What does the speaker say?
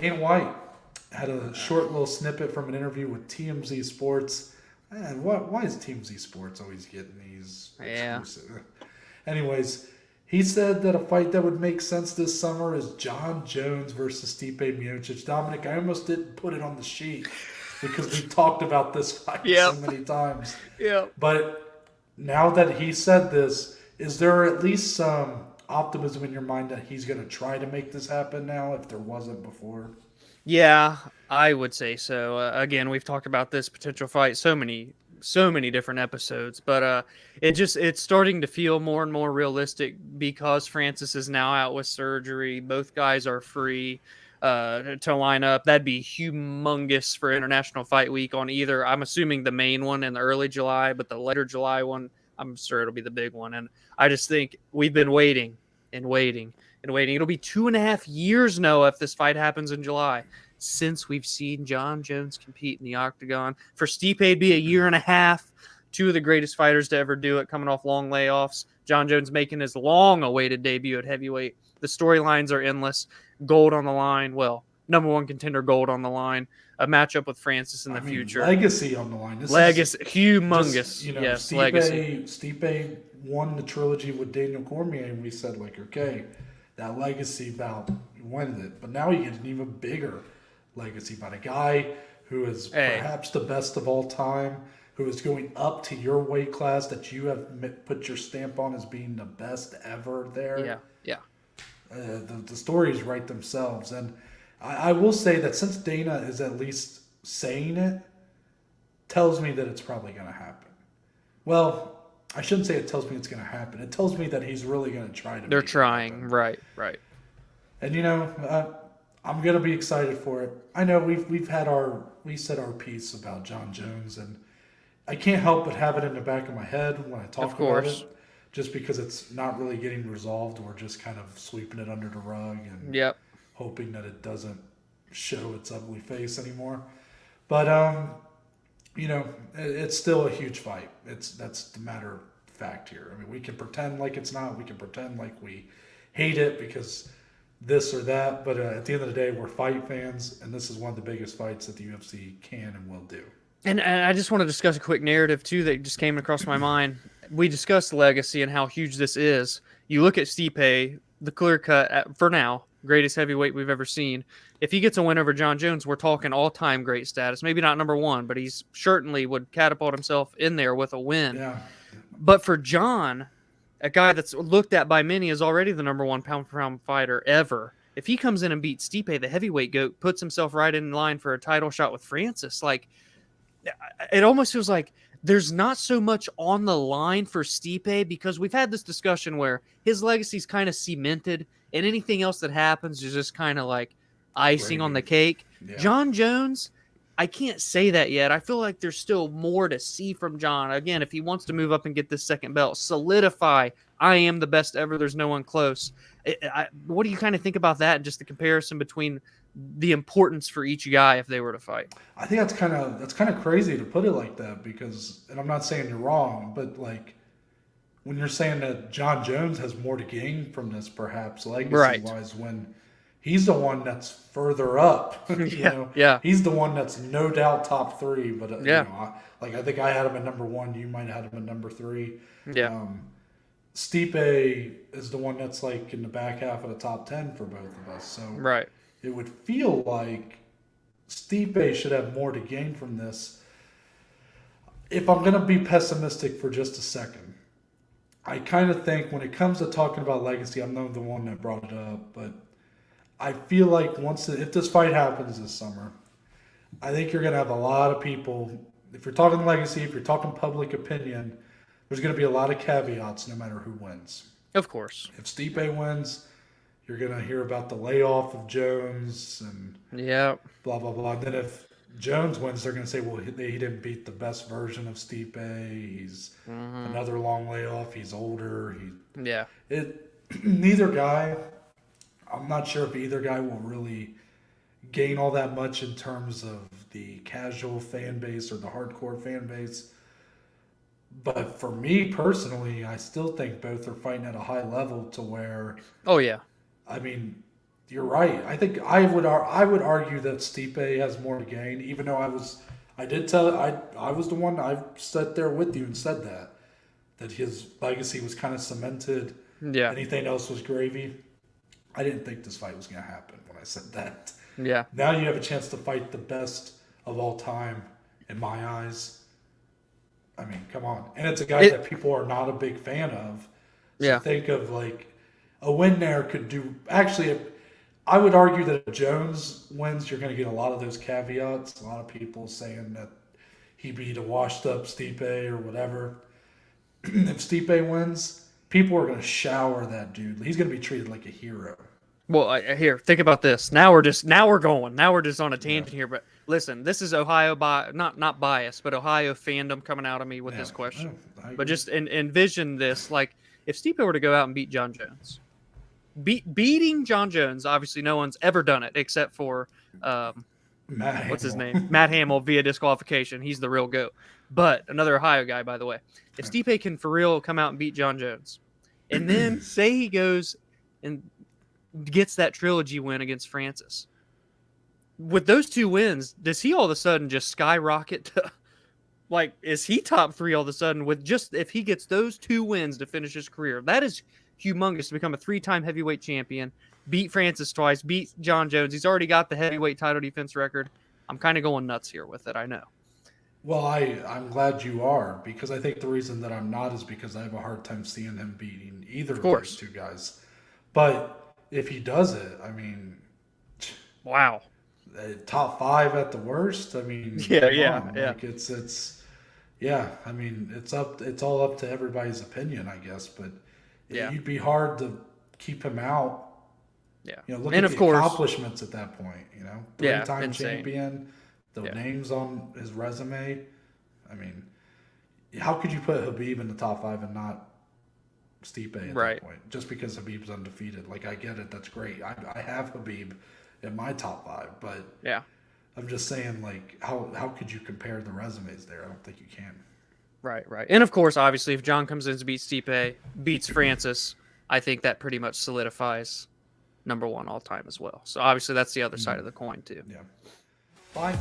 Dana White had a short little snippet from an interview with TMZ Sports. Man, why is TMZ Sports always getting these Yeah. exclusive? Anyways, he said that a fight that would make sense this summer is Jon Jones versus Stipe Miocic. Dominic, I almost didn't put it on the sheet because we've talked about this fight so Yep. many times. Yep. But now that he said this, is there at least some optimism in your mind that he's going to try to make this happen now if there wasn't before? Yeah, I would say so. Again, we've talked about this potential fight so many different episodes, but it's starting to feel more and more realistic because Francis is now out with surgery. Both guys are free to line up. That'd be humongous for International Fight Week on either. I'm assuming the main one in the early July, but the later July one, I'm sure it'll be the big one. And I just think we've been waiting and waiting and waiting. It'll be 2.5 years, Noah, if this fight happens in July, since we've seen Jon Jones compete in the octagon. For Stipe, it'd be a year and a half. Two of the greatest fighters to ever do it, coming off long layoffs. Jon Jones making his long-awaited debut at heavyweight. The storylines are endless. Gold on the line. Well, number one contender gold on the line. A matchup with Francis in I the mean, future. legacy on the line. This is Legacy, just, humongous. you know, Yes, legacy. Stipe won the trilogy with Daniel Cormier, and we said, like, okay, that legacy bout, you won it. But now you get an even bigger legacy about a guy who is Hey, perhaps the best of all time, who is going up to your weight class that you have put your stamp on as being the best ever there. yeah, yeah. The stories write themselves. And I will say that since Dana is at least saying it, tells me that it's probably going to happen. Well, I shouldn't say it tells me it's going to happen. It tells me that he's really going to try to They're make it trying. happen. Right, right. And I'm going to be excited for it. I know we said our piece about Jon Jones, and I can't help but have it in the back of my head when I Of talk about it, course. just because it's not really getting resolved. We're just kind of sweeping it under the rug and Yep. hoping that it doesn't show its ugly face anymore. But it's still a huge fight. That's the matter of fact here. I mean, we can pretend like it's not. We can pretend like we hate it because this or that. But at the end of the day, we're fight fans, and this is one of the biggest fights that the UFC can and will do. And I just want to discuss a quick narrative too that just came across my mind. We discussed legacy and how huge this is. You look at Stipe, the clear cut for now greatest heavyweight we've ever seen. If he gets a win over Jon Jones, we're talking all time great status. Maybe not number one, but he's certainly would catapult himself in there with a win. Yeah, But for Jon, a guy that's looked at by many as already the number one pound for pound fighter ever. If he comes in and beats Stipe, the heavyweight goat, puts himself right in line for a title shot with Francis. Like, it almost feels like there's not so much on the line for Stipe because we've had this discussion where his legacy's kind of cemented and anything else that happens is just kind of like icing on gravy. the cake. Yeah. Jon Jones, I can't say that yet. I feel like there's still more to see from Jon. Again, if he wants to move up and get this second belt, solidify, I am the best ever. There's no one close. What do you kind of think about that and just the comparison between the importance for each guy if they were to fight? I think that's kind of crazy to put it like that because, and I'm not saying you're wrong, but like when you're saying that Jon Jones has more to gain from this, perhaps legacy Right. wise, when he's the one that's further up, Yeah. Yeah. he's the one that's no doubt top three. But Yeah. I think I had him at number one. You might have had him at number three. Yeah. Um, Stipe is the one that's like in the back half of the top 10 for both of us. So Right. it would feel like Stipe should have more to gain from this. If I'm going to be pessimistic for just a second, I kind of think when it comes to talking about legacy, I'm not the one that brought it up, but I feel like if this fight happens this summer, I think you're going to have a lot of people. If you're talking legacy, if you're talking public opinion, there's going to be a lot of caveats no matter who wins. Of course. If Stipe wins, you're going to hear about the layoff of Jones and Yeah. blah blah blah. And then if Jones wins, they're going to say, well, he didn't beat the best version of Stipe. He's another long layoff. He's older. Yeah. Neither guy. I'm not sure if either guy will really gain all that much in terms of the casual fan base or the hardcore fan base. But for me personally, I still think both are fighting at a high level to where, Oh yeah. I mean, You're right. I think I would argue that Stipe has more to gain, even though I was the one I sat there with you and said that his legacy was kind of cemented. Yeah, Anything else was gravy. I didn't think this fight was going to happen when I said that. yeah, Now you have a chance to fight the best of all time, in my eyes. I mean, come on. And it's a guy that people are not a big fan of. So yeah. think of like a win there could do. Actually, I would argue that if Jones wins, you're going to get a lot of those caveats. A lot of people saying that he beat a washed up Stipe or whatever. If Stipe wins, people are going to shower that dude. He's going to be treated like a hero. Well, here, think about this. Now we're just on a Yeah. tangent here. But listen, this is Ohio not bias, but Ohio fandom coming out of me with Yeah, this question. I But agree. just envision this: like if Stipe were to go out and beat Jon Jones, beating Jon Jones. Obviously, no one's ever done it except for Matt what's his Hamill. name, Matt Hamill via disqualification. He's the real goat. But another Ohio guy, by the way. If Stipe can for real come out and beat Jon Jones, and then say he goes and gets that trilogy win against Francis. With those 2 wins, does he all of a sudden just skyrocket to, like, is he top 3 all of a sudden with just if he gets those 2 wins to finish his career? That is humongous to become a 3-time heavyweight champion, beat Francis twice, beat Jon Jones. He's already got the heavyweight title defense record. I'm kind of going nuts here with it, I know. Well, I'm glad you are, because I think the reason that I'm not is because I have a hard time seeing him beating either of course. these 2 guys. But if he does it, I mean, Wow. top 5 at the worst. I mean, Yeah, come yeah, on. yeah. Like yeah. I mean, it's all up to everybody's opinion, I guess. But Yeah. you'd be hard to keep him out. Yeah. Look And at of the course, accomplishments at that point. yeah, 3-time insane. champion, the Yeah. names on his resume. I mean, how could you put Habib in the top 5 and not Stipe at Right. that point? Just because Habib's undefeated. Like, I get it. That's great. I have Habib in my top 5, but Yeah. I'm just saying, like, how could you compare the resumes there? I don't think you can. Right, right. And of course, obviously, if John comes in to beat Stipe, beats Francis, I think that pretty much solidifies #1 all time as well. So obviously, that's the other side of the coin too. Yeah. Fine.